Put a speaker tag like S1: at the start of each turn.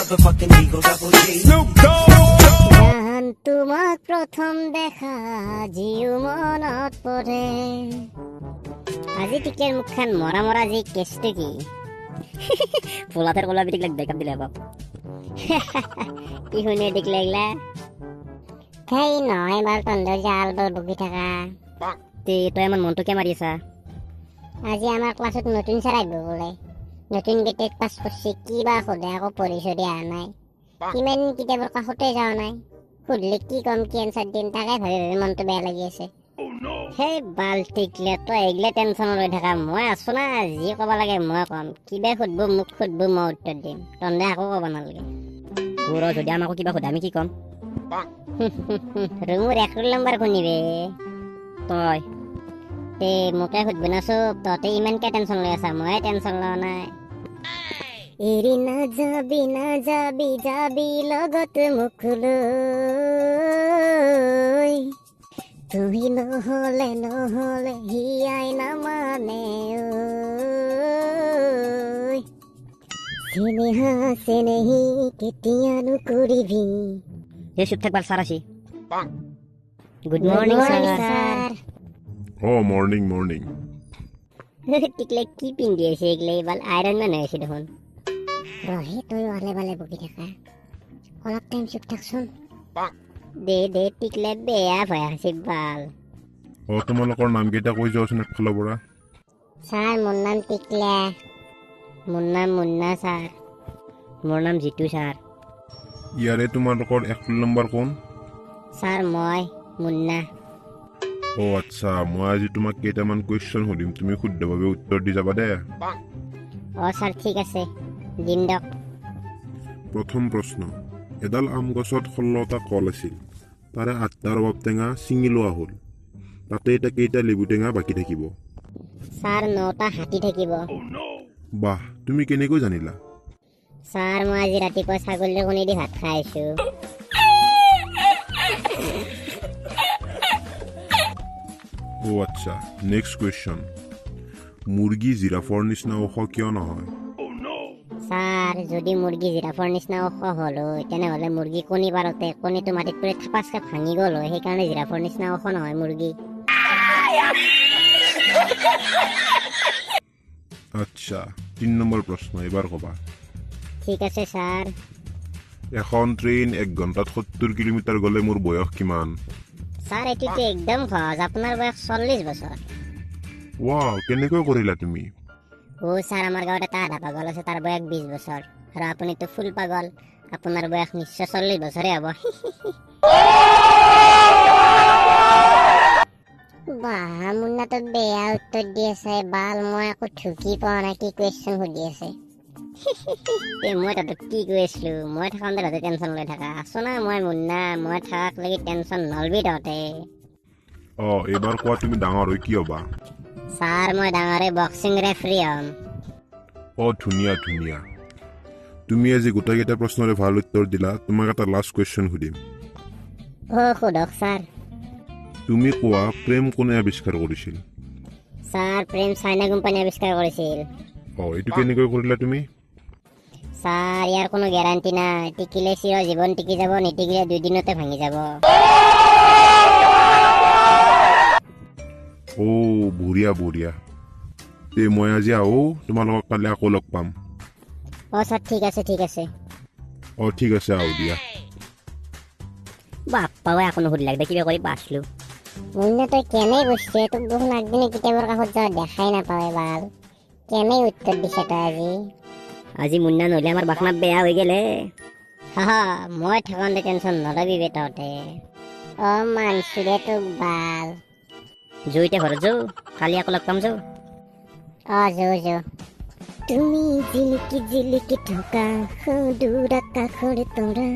S1: motherfucking Eagle Double G.
S2: জান তোমাক প্ৰথম দেখা জিও মনত পৰে আজি টিকেৰ মুখখান মৰা মৰা যি কেছটো কি ফুলাতেৰ কলা বিটিক বেকআপ দিলে বাপ কি শুনে দেখিলে এগলা সেই নহয় বাৰ তন্দৰ জাল বৰ বকি থাকা তই ইমান মনটোকে মাৰি আছা আজি আমাৰ ক্লাছত নতুন ছাৰ আহিব বোলে নতুন গেটেট পাছ কৰিছে কিবা সোধে আকৌ পৰিচয় দিয়া নাই কিমান কিতাপৰ কাষতে যোৱা নাই সুধিলে কি কম কি এনচাৰ দিম তাকে ভাবি ভাবি মনটো বেয়া লাগি আছে সেই বাল্টিকলে তই এগিলে টেনশ্যন লৈ থাকা মই আছো না যি ক'ব লাগে মই ক'ম কিবা সুধব মোক সুধব মই উত্তৰ দিম তন্দে আকৌ ক'ব নালাগে যদি আমাকো কিবা সোধে আমি কি ক'ম ৰুমৰ 1 ৰোল নম্বৰ শুনিবে তই তে মোকে সুধব না চব তহঁতে ইমানকে টেনশ্যন লৈ আছা মই টেনশ্যন লোৱা নাই এৰি নাযাবি যাবি লগত মোক লৈ তুমি নহলে হিয়াই নামানে চেনেহি কেতিয়ানো কৰিবি চুপ থাকবাৰ ছাৰ আছি গুড মৰ্নিং ছাৰ
S3: মৰ্নিং
S2: টিকলে কি পিন্ধি আছে এইগিলা এইবাৰ আইৰন মেন হৈছে দেখোন ৰহে তই আলে বালে বকি থাকা অলপ টাইম চুপ থাকচোন দে টিকলে বেয়া ভয় আছে বাল
S3: তোমালোকৰ নাম কেইটা কৈ যাওচোন একফালৰ পৰা
S2: ছাৰ মোৰ নাম টিকলে মোৰ নাম মুন্না ছাৰ মোৰ নাম জিতু ছাৰ
S3: ইয়াৰে তোমালোকৰ 1 ৰোল নম্বৰ কোন
S2: ছাৰ মই মুন্না
S3: আচ্ছা মই আজি তোমাক কেইটামান কুৱেশ্যন সুধিম তুমি শুদ্ধভাৱে উত্তৰ দি যাবা দে
S2: ছাৰ ঠিক আছে দিম দক
S3: প্ৰথম প্ৰশ্ন এডাল আম গছত 16টা কল আছিল তাৰে 8টা ৰবাব টেঙা ছিঙি লোৱা হ'ল তাতে এটা কেইটা লেবু টেঙা বাকী থাকিব
S2: ছাৰ 9টা হাতী থাকিব
S3: বাহ তুমি কেনেকৈ জানিলা
S2: ছাৰ মই আজি ৰাতিপুৱা ছাগলীৰ কণী দি ভাত খাই আছো
S3: আচ্ছা নেক্সট কুৱেশ্যন মুৰ্গী জিৰাফৰ নিচিনা ওখ কিয় নহয়
S2: ছাৰ যদি মুৰ্গী জিৰাফৰ নিচিনা ওখ হ'ল হয় তেনেহ'লে মুৰ্গী কণী পাৰোঁতে কণীটো মাটিত পৰি থাপাচকে ভাঙি গ'ল হয় সেইকাৰণে জিৰাফৰ নিচিনা ওখ নহয় মুৰ্গী
S3: আচ্ছা 3 নম্বৰ প্ৰশ্ন এবাৰ ক'বা
S2: ঠিক আছে ছাৰ
S3: এখন ট্ৰেইন 1 ঘণ্টাত 70 কিলোমিটাৰ গ'লে মোৰ বয়স কিমান
S2: ছাৰ এইটোতো একদম সহজ আপোনাৰ বয়স 40 বছৰ
S3: ৱাও কেনেকৈ কৰিলা তুমি
S2: ছাৰ আমাৰ গাঁৱত এটা আধা পাগল আছে তাৰ বয়স 20 বছৰ আৰু আপুনিতো ফুল পাগল আপোনাৰ বয়স নিশ্চয় 40 বছৰে হ'ব বাহ মুন্নাটো বেয়া উত্তৰ দি আছে বাল মই আকৌ ঠুকি পোৱা নাই কি কুৱেশ্যন সুধি আছে মই তাতো কি কৈ আছিলো মই থাকোঁতে তহঁতে টেনশ্যন লৈ থাকা আছো না মই মুন্না মই থাকাক লাগি টেনশ্যন নলবি তহঁতে
S3: এইবাৰ কোৱা তুমি ডাঙৰ হৈ কি হ'বা
S2: ছাৰ মই ডাঙৰে বক্সিং ৰেফাৰী হ'ম
S3: ধুনীয়া তুমি আজি গোটেইকেইটা প্ৰশ্নৰে ভাল উত্তৰ দিলা তোমাক এটা লাষ্ট কুৱেশ্যন সুধিম
S2: সোধক ছাৰ
S3: তুমি কোৱা প্ৰেম কোনে আৱিষ্কাৰ কৰিছিল
S2: ছাৰ প্ৰেম চাইনা কোম্পানী আৱিষ্কাৰ কৰিছিল
S3: এইটো কেনেকৈ কৰিলা তুমি
S2: ছাৰ ইয়াৰ কোনো গেৰাণ্টি নাই টিকিলে চিৰ জীৱন টিকি যাব নিটিকিলে 2 দিনতে ভাঙি যাব
S3: বঢ়িয়া তে মই আজি আহো তোমালোকক কালি আকৌ লগ পাম
S2: ছাৰ ঠিক আছে
S3: ঠিক আছে আহো দিয়া
S2: বাপ্পা আকৌ নুসুধিলাক দে কিবা কৰি পাছলো মুন্না তই কেনে বসছে তোক দেখোন আগদিনে কিতাপৰ কাষত যোৱা দেখাই নাপাৱে বাল কেনে উত্তৰ দিছে তই আজি মুন্না নহ'লে আমাৰ বাসনা বেয়া হৈ গেলে মই থাকোঁতে টেনশ্যন নলবি বে তহঁতে মানছো দে তোক বাল এতিয়া ঘৰত যাওঁ কালি আকৌ লগ পাম যাওঁ যাওঁ তুমি জিলিকি থকা দূৰ আকাশৰ তৰা